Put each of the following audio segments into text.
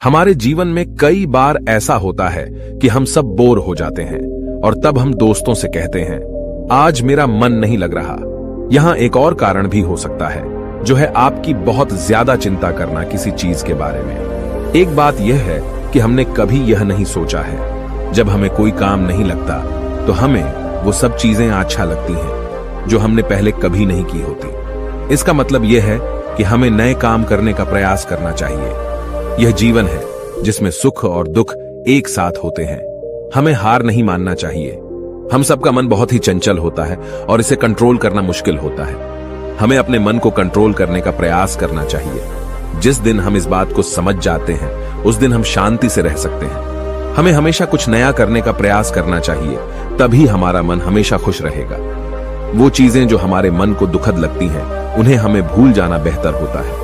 हमारे जीवन में कई बार ऐसा होता है कि हम सब बोर हो जाते हैं और तब हम दोस्तों से कहते हैं, आज मेरा मन नहीं लग रहा। यहां एक और कारण भी हो सकता है, जो है आपकी बहुत ज्यादा चिंता करना किसी चीज के बारे में। एक बात यह है कि हमने कभी यह नहीं सोचा है, जब हमें कोई काम नहीं लगता तो हमें वो सब चीजें अच्छा लगती हैं जो हमने पहले कभी नहीं की होती। इसका मतलब यह है कि हमें नए काम करने का प्रयास करना चाहिए। यह जीवन है जिसमें सुख और दुख एक साथ होते हैं। हमें हार नहीं मानना चाहिए। हम सबका मन बहुत ही चंचल होता है और इसे कंट्रोल करना मुश्किल होता है। हमें अपने मन को कंट्रोल करने का प्रयास करना चाहिए। जिस दिन हम इस बात को समझ जाते हैं, उस दिन हम शांति से रह सकते हैं। हमें हमेशा कुछ नया करने का प्रयास करना चाहिए, तभी हमारा मन हमेशा खुश रहेगा। वो चीजें जो हमारे मन को दुखद लगती हैं, उन्हें हमें भूल जाना बेहतर होता है।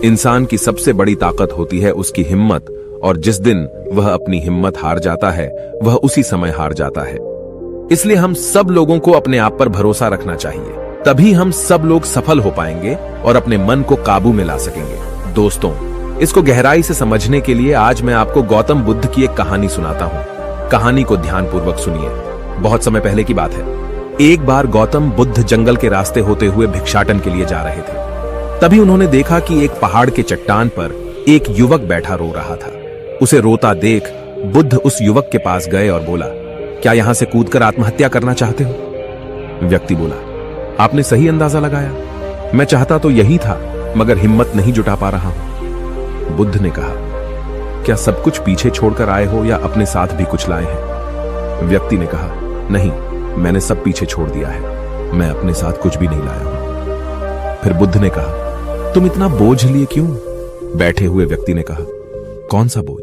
इंसान की सबसे बड़ी ताकत होती है उसकी हिम्मत, और जिस दिन वह अपनी हिम्मत हार जाता है, वह उसी समय हार जाता है। इसलिए हम सब लोगों को अपने आप पर भरोसा रखना चाहिए, तभी हम सब लोग सफल हो पाएंगे और अपने मन को काबू में ला सकेंगे। दोस्तों, इसको गहराई से समझने के लिए आज मैं आपको गौतम बुद्ध की एक कहानी सुनाता हूं। कहानी को ध्यानपूर्वक सुनिए। बहुत समय पहले की बात है। एक बार गौतम बुद्ध जंगल के रास्ते होते हुए भिक्षाटन के लिए जा रहे थे। तभी उन्होंने देखा कि एक पहाड़ के चट्टान पर एक युवक बैठा रो रहा था। उसे रोता देख बुद्ध उस युवक के पास गए और बोला, क्या यहां से कूदकर आत्महत्या करना चाहते हो? व्यक्ति बोला, आपने सही अंदाजा लगाया। मैं चाहता तो यही था, मगर हिम्मत नहीं जुटा पा रहा हूं। बुद्ध ने कहा, क्या सब कुछ पीछे छोड़कर आए हो या अपने साथ भी कुछ लाए हैं? व्यक्ति ने कहा, नहीं, मैंने सब पीछे छोड़ दिया है। मैं अपने साथ कुछ भी नहीं लाया हूं। फिर बुद्ध ने कहा, तुम इतना बोझ लिए क्यों? बैठे हुए व्यक्ति ने कहा, कौन सा बोझ?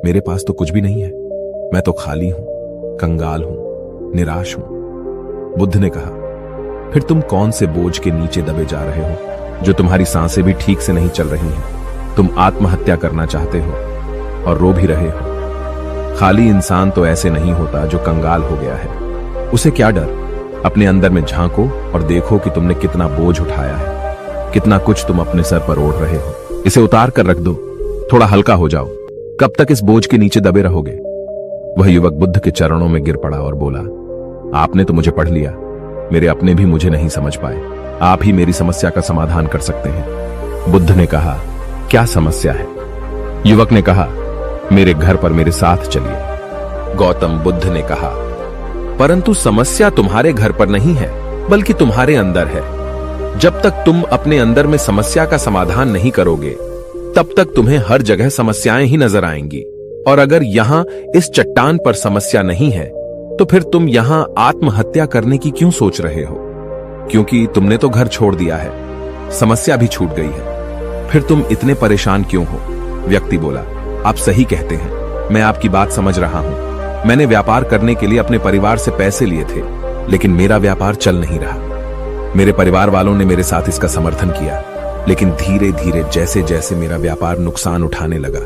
मेरे पास तो कुछ भी नहीं है। मैं तो खाली हूं, कंगाल हूं, निराश हूं। बुद्ध ने कहा, फिर तुम कौन से बोझ के नीचे दबे जा रहे हो, जो तुम्हारी सांसें भी ठीक से नहीं चल रही हैं? तुम आत्महत्या करना चाहते हो और रो भी रहे हो। खाली इंसान तो ऐसे नहीं होता जो कंगाल हो गया है। उसे क्या डर? अपने अंदर में झांको और देखो कि तुमने कितना बोझ उठाया है, कितना कुछ तुम अपने सर पर ओढ़ रहे हो। इसे उतार कर रख दो, थोड़ा हल्का हो जाओ। कब तक इस बोझ के नीचे दबे रहोगे? वह युवक बुद्ध के चरणों में गिर पड़ा और बोला, आपने तो मुझे पढ़ लिया। मेरे अपने भी मुझे नहीं समझ पाए। आप ही मेरी समस्या का समाधान कर सकते हैं। बुद्ध ने कहा, क्या समस्या है? युवक ने कहा, मेरे घर पर मेरे साथ चलिए। गौतम बुद्ध ने कहा, परंतु समस्या तुम्हारे घर पर नहीं है, बल्कि तुम्हारे अंदर है। जब तक तुम अपने अंदर में समस्या का समाधान नहीं करोगे, तब तक तुम्हें हर जगह समस्याएं ही नजर आएंगी। और अगर यहां इस चट्टान पर समस्या नहीं है, तो फिर तुम यहां आत्महत्या करने की क्यों सोच रहे हो? क्योंकि तुमने तो घर छोड़ दिया है, समस्या भी छूट गई है। फिर तुम इतने परेशान क्यों हो? व्यक्ति बोला, आप सही कहते हैं, मैं आपकी बात समझ रहा हूं। मैंने व्यापार करने के लिए अपने परिवार से पैसे लिए थे, लेकिन मेरा व्यापार चल नहीं रहा। मेरे परिवार वालों ने मेरे साथ इसका समर्थन किया, लेकिन धीरे धीरे जैसे जैसे मेरा व्यापार नुकसान उठाने लगा,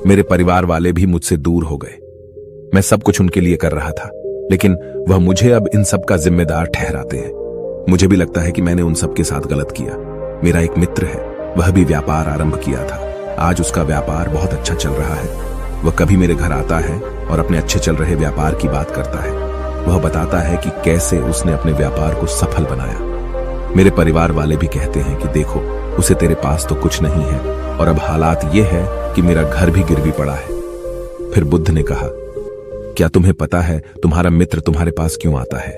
मेरे परिवार वाले भी मुझसे दूर हो गए। मैं सब कुछ उनके लिए कर रहा था, लेकिन वह मुझे अब इन सब का जिम्मेदार ठहराते हैं। मुझे भी लगता है कि मैंने उन सब के साथ गलत किया। मेरा एक मित्र है, वह भी व्यापार आरंभ किया था। आज उसका व्यापार बहुत अच्छा चल रहा है। वह कभी मेरे घर आता है और अपने अच्छे चल रहे व्यापार की बात करता है। वह बताता है कि कैसे उसने अपने व्यापार को सफल बनाया। मेरे परिवार वाले भी कहते हैं कि देखो, उसे तेरे पास तो कुछ नहीं है और अब हालात ये है कि मेरा घर भी गिरवी पड़ा है। फिर बुद्ध ने कहा, क्या तुम्हें पता है तुम्हारा मित्र तुम्हारे पास क्यों आता है?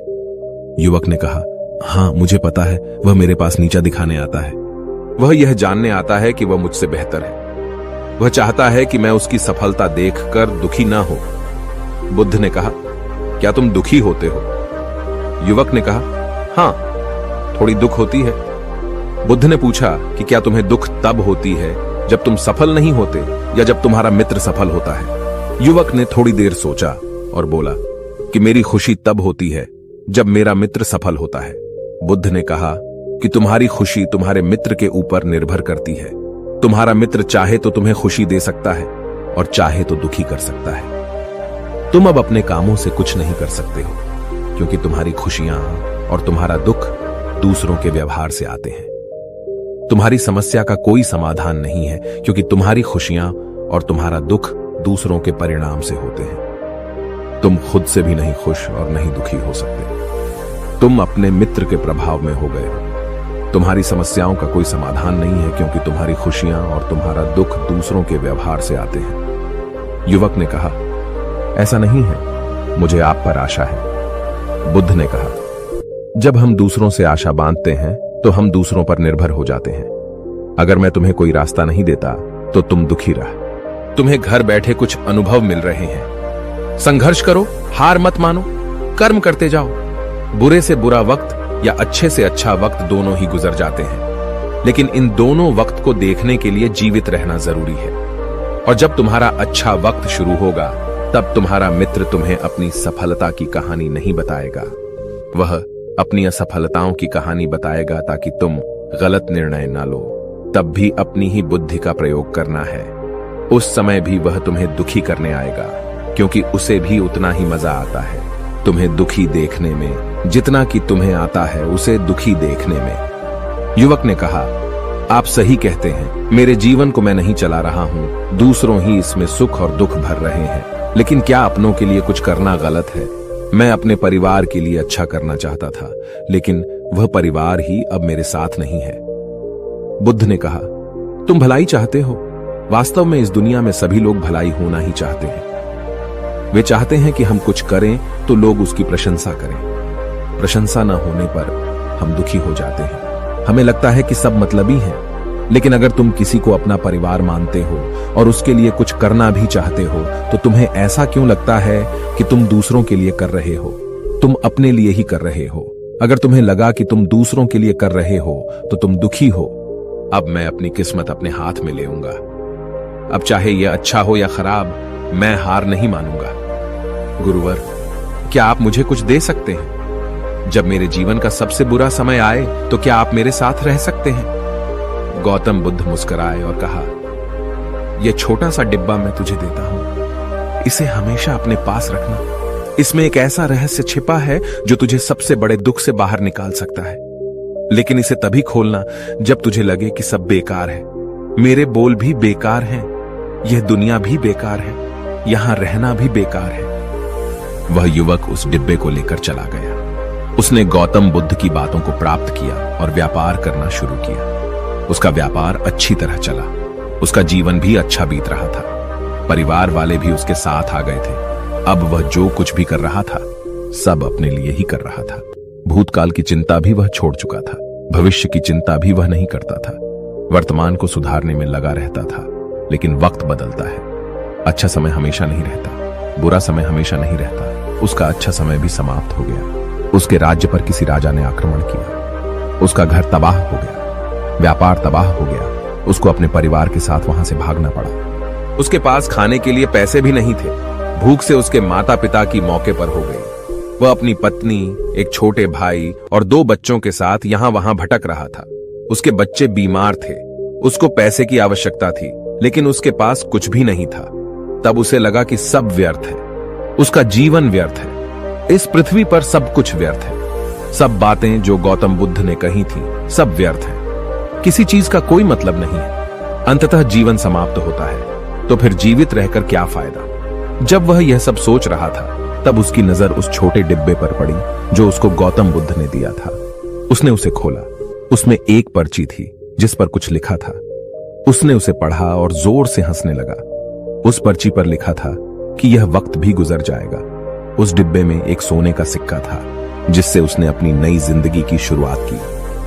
युवक ने कहा, हाँ, मुझे पता है। वह मेरे पास नीचा दिखाने आता है। वह यह जानने आता है कि वह मुझसे बेहतर है। वह चाहता है कि मैं उसकी सफलता देखकर दुखी ना हो। बुद्ध ने कहा, क्या तुम दुखी होते हो? युवक ने कहा, हाँ, थोड़ी दुख होती है। बुद्ध ने पूछा कि क्या तुम्हें दुख तब होती है जब तुम सफल नहीं होते या जब तुम्हारा मित्र सफल होता है? युवक ने थोड़ी देर सोचा और बोला कि मेरी खुशी तब होती है जब मेरा मित्र सफल होता है। बुद्ध ने कहा कि तुम्हारी खुशी तुम्हारे मित्र के ऊपर निर्भर करती है। तुम्हारा मित्र चाहे तो तुम्हें खुशी दे सकता है और चाहे तो दुखी कर सकता है। तुम अब अपने कामों से कुछ नहीं कर सकते हो, क्योंकि तुम्हारी खुशियां और तुम्हारा दुख दूसरों के व्यवहार से आते हैं। तुम्हारी समस्या का कोई समाधान नहीं है, क्योंकि तुम्हारी खुशियां और तुम्हारा दुख दूसरों के परिणाम से होते हैं। तुम खुद से भी नहीं खुश और नहीं दुखी हो सकते। तुम अपने मित्र के प्रभाव में हो गए हो। तुम्हारी समस्याओं का कोई समाधान नहीं है, क्योंकि तुम्हारी खुशियां और तुम्हारा दुख दूसरों के व्यवहार से आते हैं। युवक ने कहा, ऐसा नहीं है, मुझे आप पर आशा है। बुद्ध ने कहा, जब हम दूसरों से आशा बांधते हैं तो हम दूसरों पर निर्भर हो जाते हैं। अगर मैं तुम्हें कोई रास्ता नहीं देता तो तुम दुखी रह। तुम्हें घर बैठे कुछ अनुभव मिल रहे हैं। संघर्ष करो, हार मत मानो, कर्म करते जाओ। बुरे से बुरा वक्त या अच्छे से अच्छा वक्त दोनों ही गुजर जाते हैं, लेकिन इन दोनों वक्त को देखने के लिए जीवित रहना जरूरी है। और जब तुम्हारा अच्छा वक्त शुरू होगा, तब तुम्हारा मित्र तुम्हें अपनी सफलता की कहानी नहीं बताएगा। वह अपनी असफलताओं की कहानी बताएगा, ताकि तुम गलत निर्णय ना लो। तब भी अपनी ही बुद्धि का प्रयोग करना है। उस समय भी वह तुम्हें दुखी करने आएगा, क्योंकि उसे भी उतना ही मजा आता है तुम्हें दुखी देखने में, जितना कि तुम्हें आता है उसे दुखी देखने में। युवक ने कहा, आप सही कहते हैं, मेरे जीवन को मैं नहीं चला रहा हूं, दूसरों ही इसमें सुख और दुख भर रहे हैं। लेकिन क्या अपनों के लिए कुछ करना गलत है? मैं अपने परिवार के लिए अच्छा करना चाहता था, लेकिन वह परिवार ही अब मेरे साथ नहीं है। बुद्ध ने कहा, तुम भलाई चाहते हो। वास्तव में इस दुनिया में सभी लोग भलाई होना ही चाहते हैं। वे चाहते हैं कि हम कुछ करें तो लोग उसकी प्रशंसा करें। प्रशंसा न होने पर हम दुखी हो जाते हैं। हमें लगता है कि सब मतलबी हैं। लेकिन अगर तुम किसी को अपना परिवार मानते हो और उसके लिए कुछ करना भी चाहते हो, तो तुम्हें ऐसा क्यों लगता है कि तुम दूसरों के लिए कर रहे हो? तुम अपने लिए ही कर रहे हो। अगर तुम्हें लगा कि तुम दूसरों के लिए कर रहे हो तो तुम दुखी हो। अब मैं अपनी किस्मत अपने हाथ में लेऊंगा। अब चाहे यह अच्छा हो या खराब, मैं हार नहीं मानूंगा। गुरुवर, क्या आप मुझे कुछ दे सकते हैं? जब मेरे जीवन का सबसे बुरा समय आए तो क्या आप मेरे साथ रह सकते हैं? गौतम बुद्ध मुस्कुराए और कहा, यह छोटा सा डिब्बा मैं तुझे देता हूं। इसे हमेशा अपने पास रखना। इसमें एक ऐसा रहस्य छिपा है जो तुझे सबसे बड़े दुख से बाहर निकाल सकता है। लेकिन इसे तभी खोलना जब तुझे लगे कि सब बेकार है। मेरे बोल भी बेकार हैं, यह दुनिया भी बेकार है, यहां रहना भी बेकार है। वह युवक उस डिब्बे को लेकर चला गया। उसने गौतम बुद्ध की बातों को प्राप्त किया और व्यापार करना शुरू किया। उसका व्यापार अच्छी तरह चला। उसका जीवन भी अच्छा बीत रहा था। परिवार वाले भी उसके साथ आ गए थे। अब वह जो कुछ भी कर रहा था, सब अपने लिए ही कर रहा था। भूतकाल की चिंता भी वह छोड़ चुका था। भविष्य की चिंता भी वह नहीं करता था। वर्तमान को सुधारने में लगा रहता था। लेकिन वक्त बदलता है। अच्छा समय हमेशा नहीं रहता, बुरा समय हमेशा नहीं रहता। उसका अच्छा समय भी समाप्त हो गया। उसके राज्य पर किसी राजा ने आक्रमण किया। उसका घर तबाह हो गया, व्यापार तबाह हो गया। उसको अपने परिवार के साथ वहां से भागना पड़ा। उसके पास खाने के लिए पैसे भी नहीं थे। भूख से उसके माता पिता की मौके पर हो गई। वह अपनी पत्नी, एक छोटे भाई और 2 बच्चों के साथ यहां वहां भटक रहा था। उसके बच्चे बीमार थे। उसको पैसे की आवश्यकता थी, लेकिन उसके पास कुछ भी नहीं था। तब उसे लगा कि सब व्यर्थ है। उसका जीवन व्यर्थ है। इस पृथ्वी पर सब कुछ व्यर्थ है। सब बातें जो गौतम बुद्ध ने कही थी, सब व्यर्थ है। किसी चीज का कोई मतलब नहीं है। अंततः जीवन समाप्त होता है, तो फिर जीवित रहकर क्या फायदा? जब वह यह सब सोच रहा था, तब उसकी नजर उस छोटे डिब्बे पर पड़ी जो उसको गौतम बुद्ध ने दिया था। उसने उसे खोला। उसमें एक पर्ची थी जिस पर कुछ लिखा था। उसने उसे पढ़ा और जोर से हंसने लगा। उस पर्ची पर लिखा था कि यह वक्त भी गुजर जाएगा। उस डिब्बे में एक सोने का सिक्का था, जिससे उसने अपनी नई जिंदगी की शुरुआत की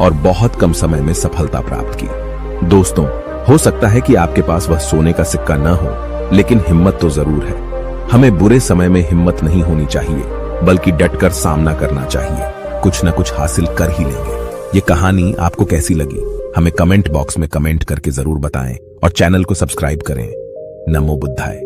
और बहुत कम समय में सफलता प्राप्त की। दोस्तों, हो सकता है कि आपके पास वह सोने का सिक्का न हो, लेकिन हिम्मत तो जरूर है। हमें बुरे समय में हिम्मत नहीं होनी चाहिए, बल्कि डटकर सामना करना चाहिए। कुछ न कुछ हासिल कर ही लेंगे। ये कहानी आपको कैसी लगी, हमें कमेंट बॉक्स में कमेंट करके जरूर बताएं और चैनल को सब्सक्राइब करें। नमो बुद्धाय।